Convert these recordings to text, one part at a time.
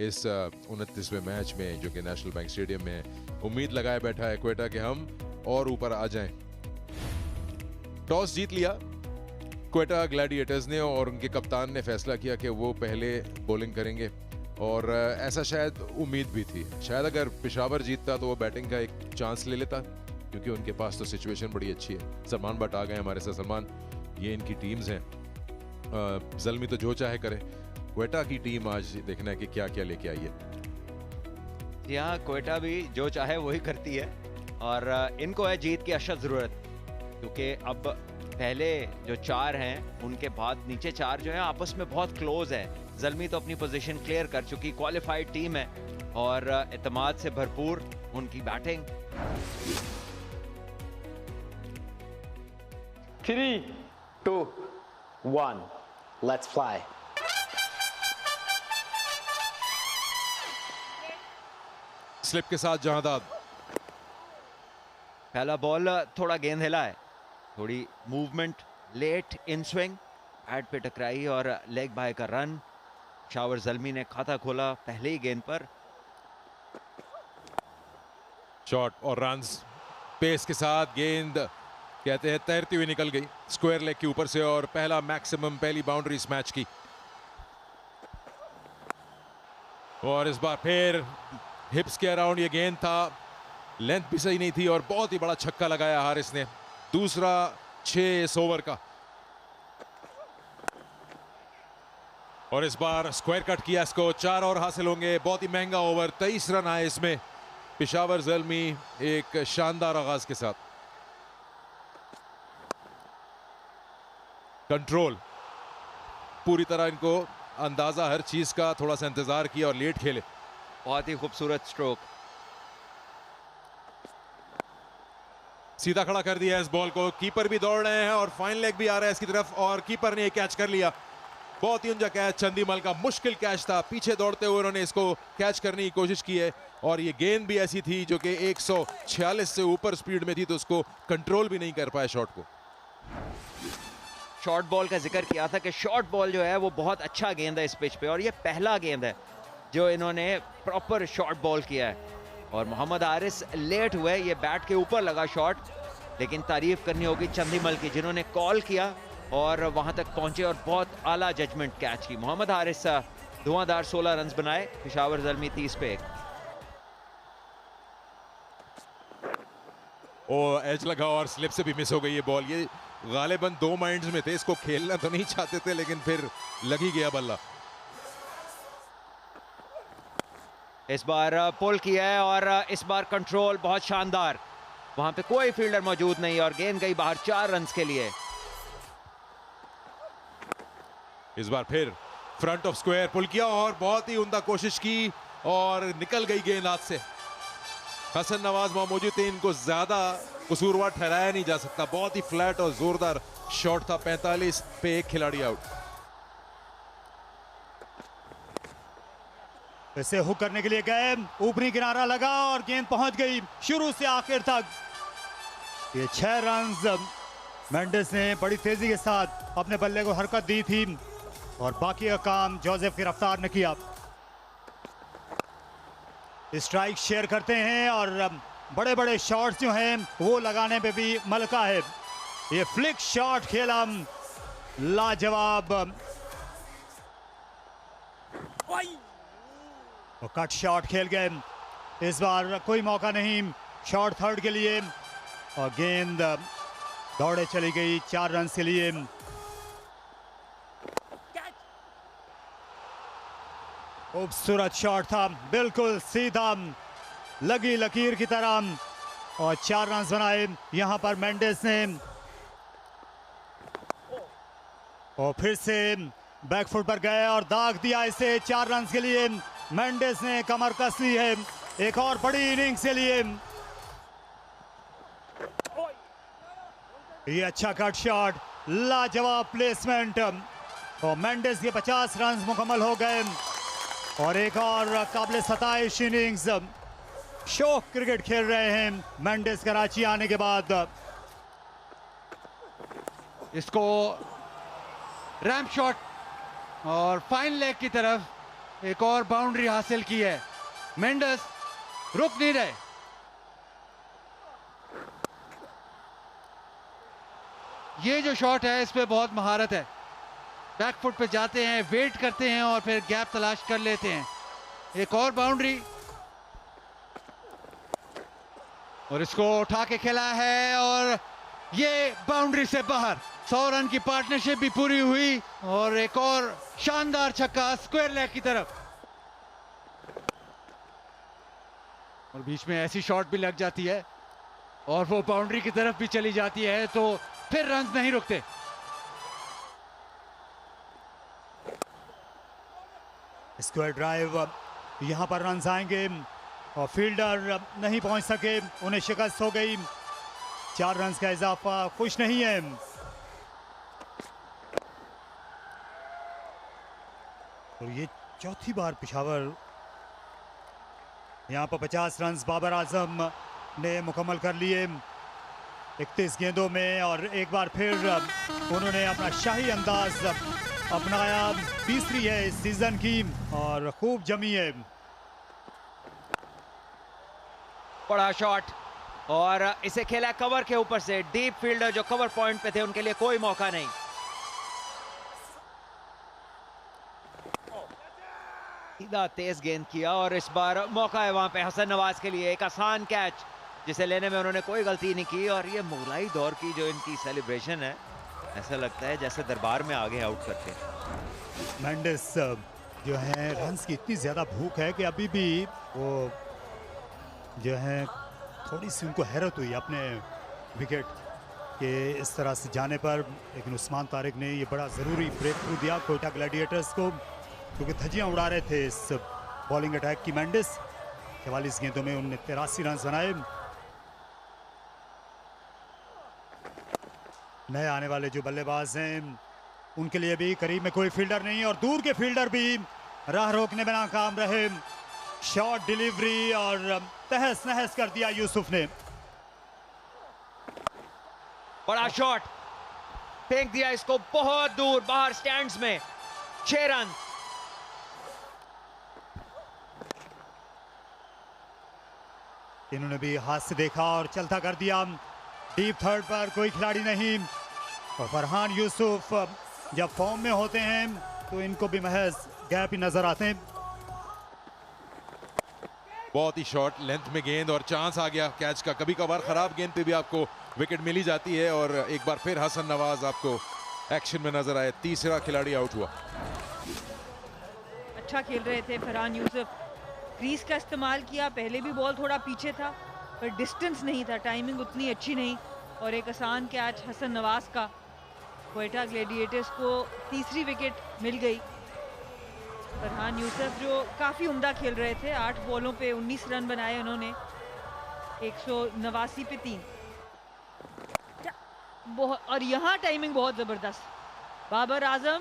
इस 29वें मैच में जो कि नेशनल बैंक स्टेडियम में उम्मीद लगाए बैठा है क्वेटा कि हम और ऊपर आ जाएं। टॉस जीत लिया क्वेटा ग्लैडिएटर्स ने और उनके कप्तान ने फैसला किया कि वो पहले बॉलिंग करेंगे और ऐसा शायद उम्मीद भी थी। शायद अगर पेशावर जीतता तो वो बैटिंग का एक चांस ले लेता क्योंकि उनके पास तो सिचुएशन बड़ी अच्छी है। सलमान भट्ट आ गए हमारे साथ। सलमान, ये इनकी टीम्स हैं, ज़ल्मी तो जो चाहे करे, क्वेटा की टीम आज देखना है कि क्या क्या लेके आई है। यहाँ क्वेटा भी जो चाहे वही करती है और इनको है जीत की अशद जरूरत, क्योंकि अब पहले जो 4 हैं उनके बाद नीचे 4 जो है आपस में बहुत क्लोज है। ज़ल्मी तो अपनी पोजीशन क्लियर कर चुकी, क्वालिफाइड टीम है और एतमाद से भरपूर उनकी बैटिंग। 3, 2, 1, let's fly. स्लिप के साथ जहादाद। पहला बॉल थोड़ा गेंद हिला है, थोड़ी movement late in swing, bat पे टकराई और लेग बाय का रन। शावर ज़ल्मी ने खाता खोला पहले ही गेंद पर। शॉट और रन्स, पेस के साथ गेंद कहते हैं तैरती हुई निकल गई स्क्वायर लेग के ऊपर से और पहला मैक्सिमम, पहली बाउंड्री इस मैच की। और इस बार फिर हिप्स के अराउंड ये गेंद था, लेंथ भी सही नहीं थी और बहुत ही बड़ा छक्का लगाया हारिस ने, दूसरा 6 इस ओवर का। और इस बार स्क्वायर कट किया, इसको 4 और हासिल होंगे। बहुत ही महंगा ओवर, 23 रन आए इसमें। पेशावर ज़ल्मी एक शानदार आगाज के साथ। कंट्रोल पूरी तरह, इनको अंदाजा हर चीज का, थोड़ा सा इंतजार किया और लेट खेले। बहुत ही खूबसूरत स्ट्रोक, सीधा खड़ा कर दिया इस बॉल को। कीपर भी दौड़ रहे हैं और फाइन लेग भी आ रहा है इसकी तरफ और कीपर ने कैच कर लिया। बहुत ही ऊंचा कैच, चंदीमल का मुश्किल कैच था। पीछे दौड़ते हुए उन्होंने इसको कैच करने की कोशिश की है और ये गेंद भी ऐसी थी जो कि 146 से ऊपर स्पीड में थी, तो उसको कंट्रोल भी नहीं कर पाए शॉट को। शॉर्ट बॉल का जिक्र किया था कि शॉर्ट बॉल जो है वो बहुत अच्छा गेंद है इस पिच पे और ये पहला गेंद है जो इन्होंने प्रॉपर शॉर्ट बॉल किया है। और मोहम्मद हारिस लेट हुए, ये बैट के ऊपर लगा शॉट, लेकिन तारीफ करनी होगी चंदीमल की जिन्होंने कॉल किया और वहां तक पहुंचे और बहुत आला जजमेंट कैच की। मोहम्मद हारिस धुआंधार 16 रन बनाए, पेशावर ज़ल्मी 30 पे 1। ओ एज लगा और स्लिप से भी मिस हो गई ये बॉल। ये गालिबन 2 माइंड्स में थे, इसको खेलना तो नहीं चाहते थे लेकिन फिर लग ही गया बल्ला। इस बार पुल किया है और इस बार कंट्रोल बहुत शानदार, वहां पे कोई फील्डर मौजूद नहीं और गेंद गई बाहर 4 रन के लिए। इस बार फिर फ्रंट ऑफ स्क्वायर पुल किया और बहुत ही उम्दा कोशिश की और निकल गई गेंद हाथ से। हसन नवाज वहां मौजूद थे, इनको ज्यादा कसूरवार ठहराया नहीं जा सकता। बहुत ही फ्लैट और जोरदार शॉट था, 45 पे 1 खिलाड़ी आउट। इसे हुक करने के लिए गए, ऊपरी किनारा लगा और गेंद पहुंच गई शुरू से आखिर तक। ये 6 रन मेंडिस ने बड़ी तेजी के साथ अपने बल्ले को हरकत दी थी और बाकी का काम जोसेफ गिरफ्तार ने किया। स्ट्राइक शेयर करते हैं और बड़े बड़े शॉट्स जो हैं वो लगाने पे भी मलका है। ये फ्लिक शॉट खेला लाजवाब और कट शॉट खेल गए। इस बार कोई मौका नहीं शॉट थर्ड के लिए और गेंद दौड़े चली गई 4 रन के लिए। खूबसूरत शॉट था, बिल्कुल सीधा लगी लकीर की तरह और 4 रन बनाए यहां पर मेंडिस ने। और फिर से बैकफुट पर गए और दाग दिया इसे 4 रन के लिए। मेंडिस ने कमर कस ली है एक और बड़ी इनिंग्स के लिए। ये अच्छा कट शॉट, लाजवाब प्लेसमेंट और मेंडिस के 50 रन मुकम्मल हो गए और एक और काबिल सताइश इनिंग्स। शौक क्रिकेट खेल रहे हैं मेंडिस कराची आने के बाद। इसको रैंप शॉट और फाइन लेग की तरफ एक और बाउंड्री हासिल की है। मेंडिस रुक नहीं रहे। ये जो शॉट है इस पे बहुत महारत है। बैकफुट पे जाते हैं, वेट करते हैं और फिर गैप तलाश कर लेते हैं। एक और बाउंड्री और इसको उठा के खेला है और ये बाउंड्री से बाहर। 100 रन की पार्टनरशिप भी पूरी हुई और एक और शानदार छक्का स्क्वायर लेग की तरफ। और बीच में ऐसी शॉट भी लग जाती है और वो बाउंड्री की तरफ भी चली जाती है तो फिर रन नहीं रुकते। स्क्वायर ड्राइव, यहां पर रन आएंगे और फील्डर नहीं पहुंच सके, उन्हें शिकस्त हो गई। 4 रन का इजाफा खुश नहीं है। और ये चौथी बार पेशावर यहां पर 50 रन बाबर आजम ने मुकम्मल कर लिए 31 गेंदों में और एक बार फिर उन्होंने अपना शाही अंदाज अपनाया। तीसरी है इस सीजन की और खूब जमी है। बड़ा शॉट और इसे खेला कवर के ऊपर से। डीप फील्डर जो कवर पॉइंट पे थे उनके लिए कोई मौका नहीं। सीधा तेज गेंद किया और इस बार मौका है वहां पे हसन नवाज के लिए। एक आसान कैच जिसे लेने में उन्होंने कोई गलती नहीं की। और ये मुगलाई दौर की जो इनकी सेलिब्रेशन है, ऐसा लगता है जैसे दरबार में आगे आउट करते हैं। मेंडिस जो है रन्स की इतनी ज्यादा भूख है कि अभी भी वो जो है थोड़ी सी उनको हैरत हुई अपने विकेट के इस तरह से जाने पर। लेकिन उस्मान तारिक ने ये बड़ा ज़रूरी ब्रेक थ्रू दिया कोयटा ग्लैडिएटर्स को, क्योंकि धज्जियां उड़ा रहे थे इस बॉलिंग अटैक की। मेंडिस 44 गेंदों में उन्होंने 83 रन बनाए। नए आने वाले जो बल्लेबाज हैं उनके लिए भी करीब में कोई फील्डर नहीं और दूर के फील्डर भी राह रोकने में नाकाम रहे। शॉट डिलीवरी और तहस नहस कर दिया यूसुफ ने। बड़ा शॉट फेंक दिया इसको बहुत दूर बाहर स्टैंड्स में। 6 रन। इन्होंने भी हाथ से देखा और चलता कर दिया। डीप थर्ड पर कोई खिलाड़ी नहीं और फरहान यूसुफ जब फॉर्म में होते हैं तो इनको भी महज गैप ही नजर आते हैं। बहुत ही शॉर्ट लेंथ में गेंद और चांस आ गया कैच का। कभी कभार खराब गेंद पे भी आपको विकेट मिल ही जाती है और एक बार फिर हसन नवाज आपको एक्शन में नजर आए। तीसरा खिलाड़ी आउट हुआ। अच्छा खेल रहे थे फरहान यूसुफ। क्रीज का इस्तेमाल किया, पहले भी बॉल थोड़ा पीछे था पर डिस्टेंस नहीं था, टाइमिंग उतनी अच्छी नहीं। और एक आसान कैच हसन नवाज का। क्वेटा ग्लैडिएटर्स को तीसरी विकेट मिल गई। फरहान यूसुफ जो काफ़ी उम्दा खेल रहे थे, 8 बॉलों पे 19 रन बनाए उन्होंने, 189 पे 3। और यहाँ टाइमिंग बहुत ज़बरदस्त। बाबर आजम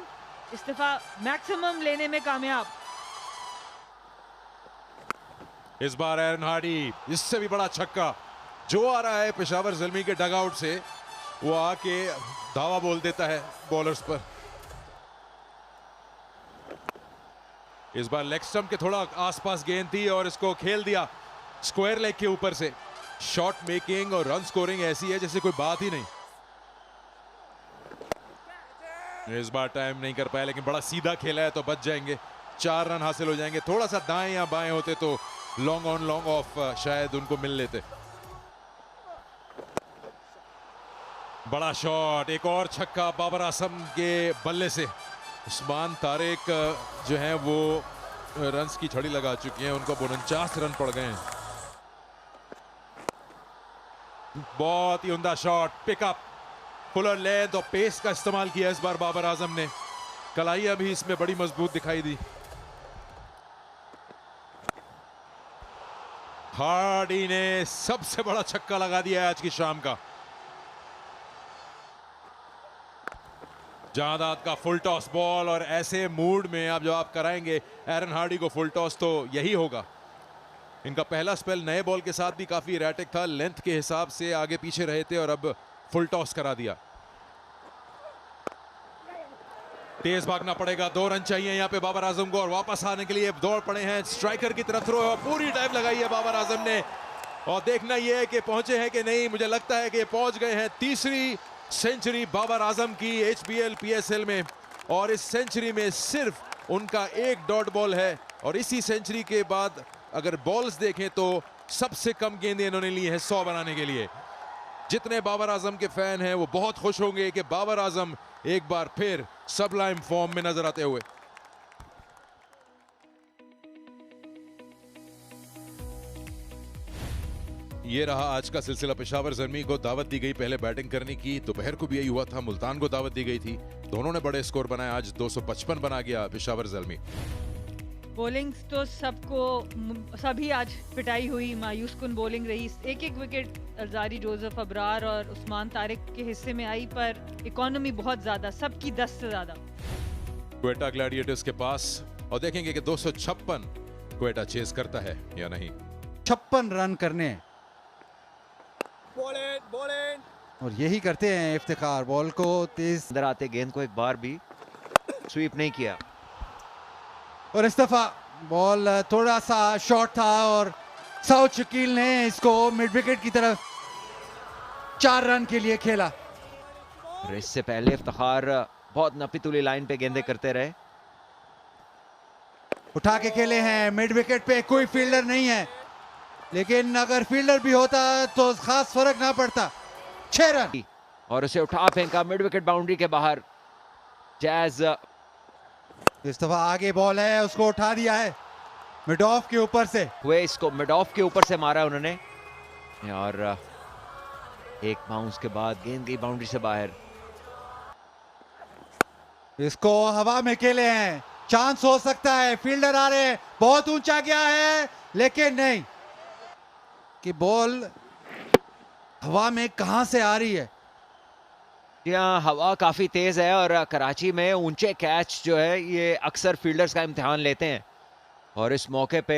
इस्तीफा मैक्सिमम लेने में कामयाब। इस बार एरन हार्डी, इससे भी बड़ा छक्का जो आ रहा है पेशावर ज़ल्मी के डगआउट से, वो आके धावा बोल देता है बॉलर्स पर। इस बार लेग स्टंप के थोड़ा आसपास गेंद थी और इसको खेल दिया स्क्वायर लेग के ऊपर से। शॉट मेकिंग और रन स्कोरिंग ऐसी है जैसे कोई बात ही नहीं। इस बार टाइम नहीं कर पाया लेकिन बड़ा सीधा खेला है तो बच जाएंगे। 4 रन हासिल हो जाएंगे। थोड़ा सा दाएं या बाएं होते तो लॉन्ग ऑन लॉन्ग ऑफ शायद उनको मिल लेते। बड़ा शॉट, एक और छक्का बाबर आजम के बल्ले से। उस्मान तारिक जो हैं वो रन्स की छड़ी लगा चुकी हैं, उनको 49 रन पड़ गए हैं। बहुत ही उम्दा शॉट, पिकअप, फुलर लेंथ और पेस का इस्तेमाल किया इस बार बाबर आजम ने। कलाइयां भी इसमें बड़ी मजबूत दिखाई दी। हार्डी ने सबसे बड़ा छक्का लगा दिया है आज की शाम का। जहादात का फुल टॉस बॉल और ऐसे मूड में अब जब आप कराएंगे एरन हार्डी को फुल टॉस तो यही होगा। इनका पहला स्पेल नए बॉल के साथ भी काफी रैटिक था, लेंथ के हिसाब से आगे पीछे रहे थे और अब फुल टॉस करा दिया। तेज भागना पड़ेगा, 2 रन चाहिए यहाँ पे बाबर आजम को और वापस आने के लिए दौड़ पड़े हैं स्ट्राइकर की तरफ। थ्रो और पूरी टाइम लगाई है बाबर आजम ने और देखना यह है कि पहुंचे हैं कि नहीं। मुझे लगता है कि पहुंच गए हैं। तीसरी सेंचुरी बाबर आजम की HBL PSL में और इस सेंचुरी में सिर्फ उनका 1 डॉट बॉल है और इसी सेंचुरी के बाद अगर बॉल्स देखें तो सबसे कम गेंदें इन्होंने ली हैं 100 बनाने के लिए। जितने बाबर आजम के फैन हैं वो बहुत खुश होंगे कि बाबर आजम एक बार फिर सबलाइम फॉर्म में नजर आते हुए। ये रहा आज का सिलसिला। पेशावर ज़ल्मी को दावत दी गई पहले बैटिंग करने की, दोपहर को भी यही हुआ था। मुल्तान को दावत दी गई थी, दोनों ने बड़े स्कोर बनाए। आज 255 बना गया पेशावर ज़ल्मी। बॉलिंग्स तो सभी आज पिटाई हुई, मायूस कुन बॉलिंग रही। एक विकेट अलजारी, जोसेफ अबरार और उस्मान तारिक के हिस्से में आई, पर इकोनॉमी बहुत ज्यादा, सबकी 10 से ज्यादा। क्वेटा ग्लैडिएटर्स के पास और देखेंगे कि 256 क्वेटा चेस करता है या नहीं। 56 रन करने और यही करते हैं इफ्तिखार। बॉल को तेज अंदर आते गेंद को एक बार भी स्वीप नहीं किया और इस दफा बॉल थोड़ा सा शॉर्ट था और साउथ शकील ने इसको मिड विकेट की तरफ 4 रन के लिए खेला। और इससे पहले इफ्तिखार बहुत नपीतुली लाइन पे गेंदे करते रहे। उठा के खेले हैं मिड विकेट पे, कोई फील्डर नहीं है, लेकिन अगर फील्डर भी होता तो खास फर्क ना पड़ता। 6 रन और उसे उठा फेंका मिड विकेट बाउंड्री के बाहर। जैज इस दफा आगे बॉल है, उसको उठा दिया है मिड ऑफ के ऊपर से। हुए इसको मिड ऑफ के ऊपर से मारा उन्होंने और एक बाउंस के बाद गेंद गई बाउंड्री से बाहर। इसको हवा में खेले हैं, चांस हो सकता है, फील्डर आ रहे हैं, बहुत ऊंचा गया है लेकिन नहीं कि बॉल हवा में कहां से आ रही है। यहाँ हवा काफी तेज है और कराची में ऊंचे कैच जो है ये अक्सर फील्डर्स का इम्तिहान लेते हैं और इस मौके पे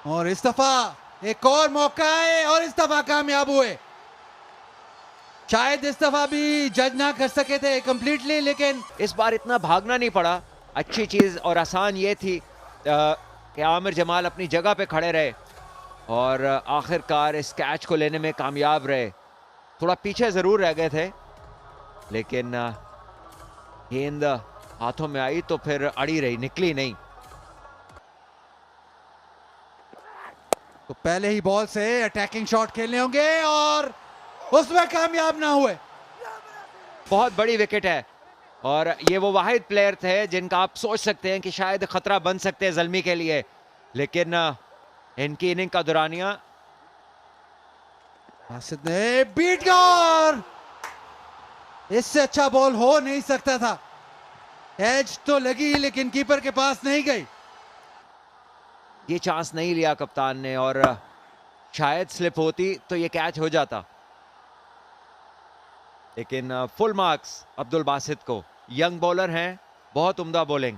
और इस दफा एक और मौका है और इस दफा कामयाब हुए। शायद इस दफा भी जज ना कर सके थे कंप्लीटली, लेकिन इस बार इतना भागना नहीं पड़ा। अच्छी चीज और आसान ये थी कि आमिर जमाल अपनी जगह पे खड़े रहे और आखिरकार इस कैच को लेने में कामयाब रहे। थोड़ा पीछे जरूर रह गए थे लेकिन गेंद हाथों में आई तो फिर अड़ी रही, निकली नहीं। तो पहले ही बॉल से अटैकिंग शॉट खेलने होंगे और उसमें कामयाब ना हुए। बहुत बड़ी विकेट है और ये वो वाहिद प्लेयर थे जिनका आप सोच सकते हैं कि शायद खतरा बन सकते हैं ज़ल्मी के लिए, लेकिन इनकी इनिंग का दुरानिया बासित ने बीट किया और इससे अच्छा बॉल हो नहीं सकता था। एज तो लगी लेकिन कीपर के पास नहीं गई। ये चांस नहीं लिया कप्तान ने और शायद स्लिप होती तो ये कैच हो जाता, लेकिन फुल मार्क्स अब्दुल बासित को। यंग बॉलर हैं, बहुत उम्दा बॉलिंग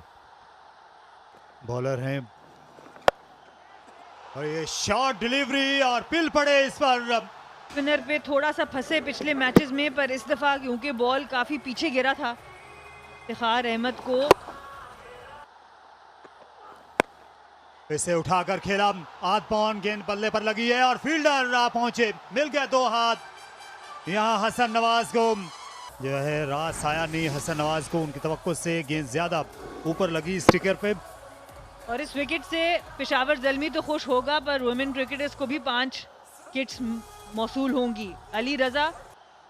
बॉलर हैं और ये शॉट डिलीवरी और पिल पड़े इस पर। स्पिनर पे थोड़ा सा फंसे पिछले मैचेस में, पर इस दफा क्योंकि बॉल काफी पीछे गिरा था, इफ्तिखार अहमद को इसे उठाकर खेला। आध पाउंड गेंद बल्ले पर लगी है और फील्डर पहुंचे, मिल गया 2 हाथ। यहाँ हसन नवाज को जो है रास आया नहीं। हसन नवाज को उनकी तवक्को से गेंद ज्यादा ऊपर लगी स्टिकर पे। और इस विकेट से पेशावर ज़ल्मी तो खुश होगा, पर वुमेन क्रिकेटर्स को भी 5 किट्स मौसूल होंगी। अली रजा,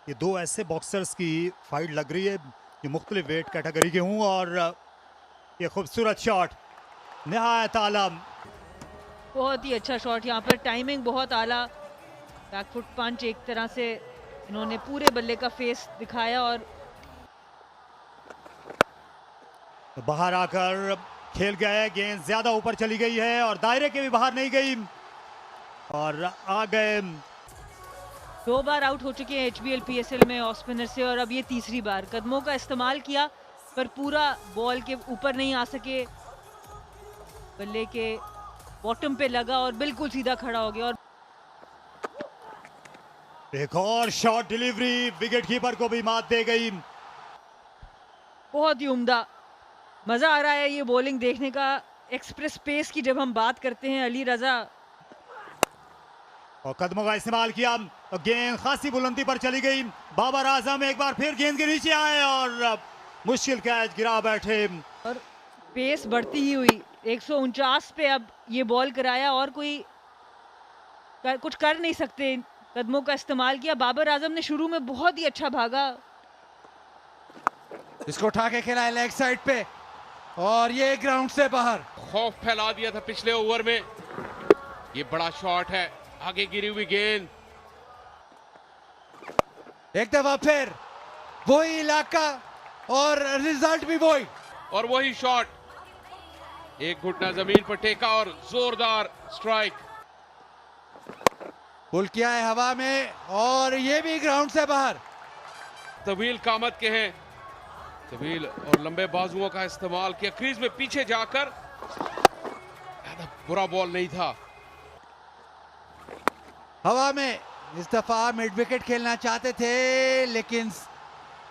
ये 2 ऐसे बॉक्सर्स की फाइट लग रही है जो मुख्तलिफ वेट कैटेगरी के हूँ और ये खूबसूरत शॉट निहायत आला, बहुत ही अच्छा शॉट। यहाँ पर टाइमिंग बहुत आला, बैकफुट पंच एक तरह से इन्होंने पूरे बल्ले का फेस दिखाया और बाहर आकर खेल गए। गेंद ज्यादा ऊपर चली गई है और दायरे के भी बाहर नहीं गई और आ गए। 2 बार आउट हो चुके हैं HBL PSL में ऑफ स्पिनर से और अब ये तीसरी बार। कदमों का इस्तेमाल किया पर पूरा बॉल के ऊपर नहीं आ सके, बल्ले के बॉटम पे लगा और बिल्कुल सीधा खड़ा हो गया। और एक और शॉट डिलीवरी विकेट कीपर को भी मात दे गई। बहुत ही उम्दा, मजा आ रहा है ये बॉलिंग देखने का। एक्सप्रेस पेस की जब हम बात करते हैं, अली रजा और कदमों का इस्तेमाल किया और गेंद खासी बुलंदी पर चली गई। बाबर आजम एक बार फिर गेंद के नीचे आए और मुश्किल कैच गिरा बैठे। और पेस बढ़ती ही हुई 149 पे अब ये बॉल कराया और कोई कुछ कर नहीं सकते। कदमों का इस्तेमाल किया। बाबर आजम ने शुरू में बहुत ही अच्छा भागा। इसको उठा के खेला है लेग साइड पे और ये ग्राउंड से बाहर। खौफ फैला दिया था पिछले ओवर में। ये बड़ा शॉट है, आगे गिरी हुई गेंद। एक दफा फिर वही इलाका और रिजल्ट भी वही। और वही शॉट, एक घुटना जमीन पर टेका और जोरदार स्ट्राइक। पुल किया है हवा में और ये भी ग्राउंड से बाहर। तवील कामत के हैं, तवील और लंबे बाजुओं का इस्तेमाल किया क्रीज में पीछे जाकर। ज्यादा बुरा बॉल नहीं था। हवा में इस दफा मिड विकेट खेलना चाहते थे लेकिन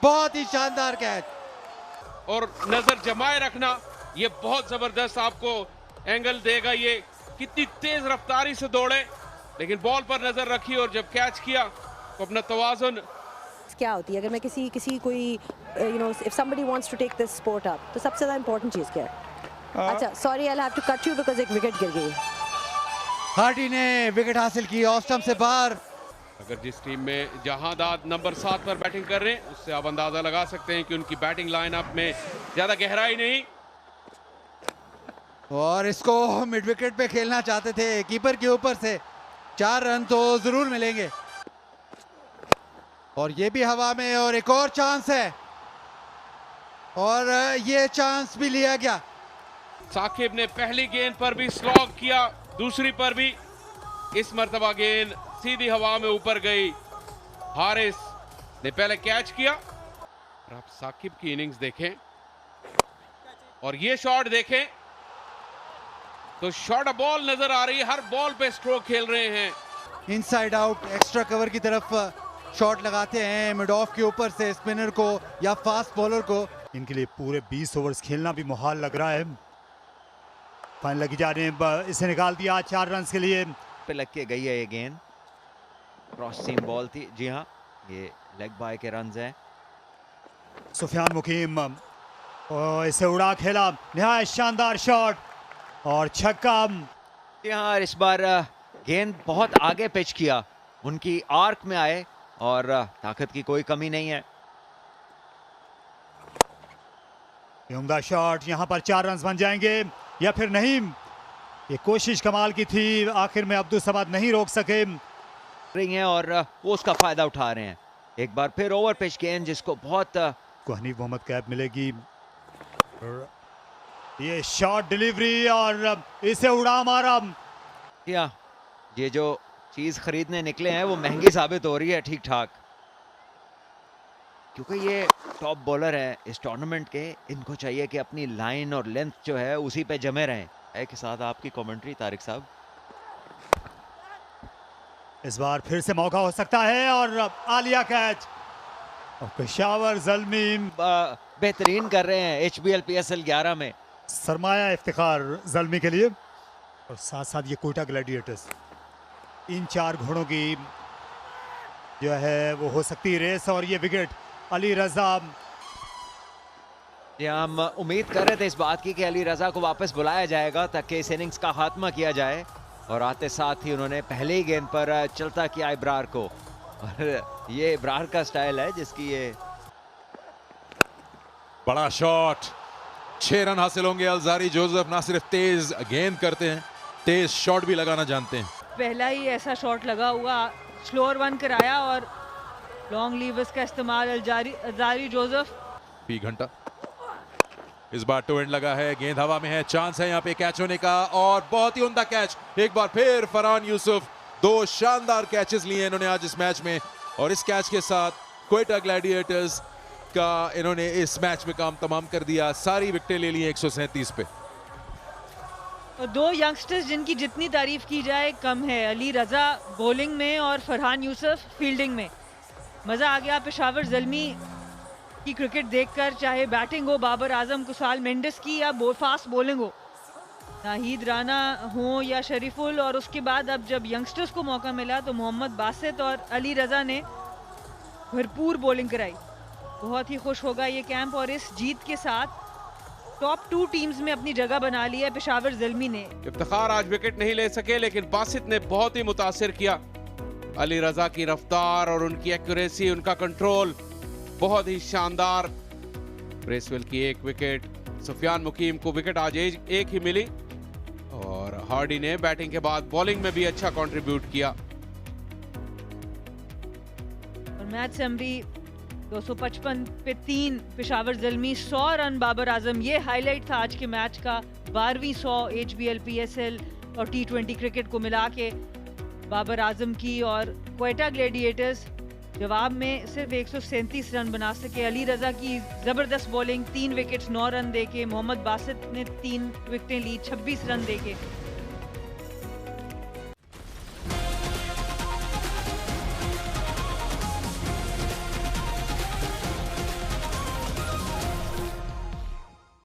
बहुत ही शानदार कैच। और नजर जमाए रखना, ये बहुत जबरदस्त आपको एंगल देगा। ये कितनी तेज रफ्तारी से दौड़े लेकिन बॉल पर नजर रखी और जब कैच किया तो अपना तवाजुन। क्या होती है अगर मैं किसी कोई if somebody wants to take this sport up, तो सबसे ज्यादा इंपॉर्टेंट चीज क्या है? अच्छा sorry, I will have to cut you because एक विकेट गिर गई। हार्डी ने विकेट हासिल की ऑफ स्टंप से बाहर। अगर जिस टीम में जहांदाद नंबर 7 पर बैटिंग कर रहे हैं उससे आप अंदाजा लगा सकते हैं कि उनकी बैटिंग लाइनअप में ज्यादा गहराई नहीं। और इसको मिड विकेट पे खेलना चाहते थे, कीपर के ऊपर से 4 रन तो जरूर मिलेंगे। और ये भी हवा में और एक और चांस है और ये चांस भी लिया गया। साकिब ने पहली गेंद पर भी स्लॉग किया, दूसरी पर भी। इस मर्तबा गेंद सीधी हवा में ऊपर गई। हारिस ने पहले कैच किया। और आप साकिब की इनिंग्स देखें और ये शॉट देखें तो शॉर्ट बॉल नजर आ रही है। हर बॉल पे स्ट्रोक खेल रहे हैं। इनसाइड आउट एक्स्ट्रा कवर की तरफ शॉट लगाते हैं मिड ऑफ के ऊपर से स्पिनर को या फास्ट बॉलर को। इनके लिए पूरे 20 ओवर्स खेलना भी मुहाल लग रहा है। फाइनल की जानिब इसे निकाल दिया 4 रन के लिए। पे लग के गई है ये गेंद, क्रॉस सीम बॉल थी। जी हाँ, ये लेग बाय के रन्स हैं। सुफियान मुकीम और इसे उड़ा खेला, निहायत शानदार शॉट और छक्का। जी हाँ, इस बार गेंद बहुत आगे पिच किया, उनकी आर्क में आए और ताकत की कोई कमी नहीं है। उम्दा शॉट, यहां पर 4 रन बन जाएंगे या फिर नहीं। ये कोशिश कमाल की थी, आखिर में अब्दुल समाद नहीं रोक सके। रही हैं और वो उसका फायदा उठा रहे हैं। एक बार फिर ओवर पिच गेंद जिसको बहुत को हनीफ मोहम्मद कैप मिलेगी। ये शॉट डिलीवरी और इसे उड़ा मारा। या ये जो चीज खरीदने निकले हैं वो महंगी साबित हो रही है ठीक ठाक, क्योंकि ये टॉप बॉलर है इस टूर्नामेंट के। इनको चाहिए कि अपनी लाइन और लेंथ जो है उसी पे जमे रहें। के साथ आपकी कमेंट्री तारिक साहब। इस बार फिर से मौका हो सकता है और आलिया कैच और पेशावर ज़ल्मी बेहतरीन कर रहे हैं HBL PSL 11 में। सरमाया इफ्तिखार ज़ल्मी के लिए और साथ साथ ये कोयटा ग्लैडिएटर्स। इन 4 घोड़ों की जो है वो हो सकती रेस और ये विकेट अली रजा। हम उम्मीद कर रहे थे इस बात की कि अली रजा को वापस बुलाया जाएगा ताकि इस इनिंग्स का खात्मा किया जाए, और आते साथ ही उन्होंने पहले ही गेंद पर चलता किया इब्रार को। और ये इब्रार का स्टाइल है जिसकी ये बड़ा शॉट, 6 रन हासिल होंगे। अलजारी जोसेफ ना सिर्फ तेज गेंद करते हैं, तेज शॉट भी लगाना जानते हैं। पहला ही ऐसा शॉट लगा हुआ, स्लोअर वन कराया और लॉन्ग लीवर्स का इस्तेमाल अलजारी जोसेफ। पी घंटा इस बार टू एंड लगा है, गेंद हवा में है, चांस है यहाँ पे कैच होने का और बहुत ही उम्दा कैच। एक बार फिर फरहान यूसुफ, 2 शानदार कैचेस लिए इन्होंने आज इस मैच में, और इस कैच के साथ कोयटा ग्लैडिएटर्स का इन्होंने इस मैच में काम तमाम कर दिया। सारी विकेटें ले ली 137 पे। और दो यंगस्टर्स जिनकी जितनी तारीफ की जाए कम है, अली रजा बॉलिंग में और फरहान यूसुफ फील्डिंग में। मज़ा आ गया पेशावर ज़ल्मी की क्रिकेट देखकर, चाहे बैटिंग हो बाबर आजम कुसाल मेंडिस की या फास्ट बॉलिंग हो नाहिद राना हो या शरीफुल। और उसके बाद अब जब यंगस्टर्स को मौका मिला तो मोहम्मद बासित और अली रजा ने भरपूर बॉलिंग कराई। बहुत ही खुश होगा ये कैंप और इस जीत के साथ टॉप 2 टीम्स में अपनी जगह बना ली है पेशावर ज़ल्मी ने। इफ्तिखार आज विकेट नहीं ले सके, लेकिन बासित ने बहुत ही मुतासिर किया। अली रजा की रफ्तार और उनकी एक्यूरेसी, उनका कंट्रोल बहुत ही शानदार। ब्रेसवेल की 1 विकेट, सुफियान मुकीम को विकेट आज एक ही मिली और हार्डी ने बैटिंग के बाद बॉलिंग में भी अच्छा कंट्रीब्यूट किया। और मैच समरी 255 पे 3 पेशावर ज़ल्मी, 100 रन बाबर आजम। ये हाईलाइट था आज के मैच का, 12वीं 100 HBL PSL और T20 क्रिकेट को मिला के बाबर आजम की। और क्वेटा ग्लैडिएटर्स जवाब में सिर्फ 137 रन बना सके। अली रजा की जबरदस्त बॉलिंग, 3 विकेट्स 9 रन देके। मोहम्मद बासित ने 3 विकेटें ली 26 रन देके।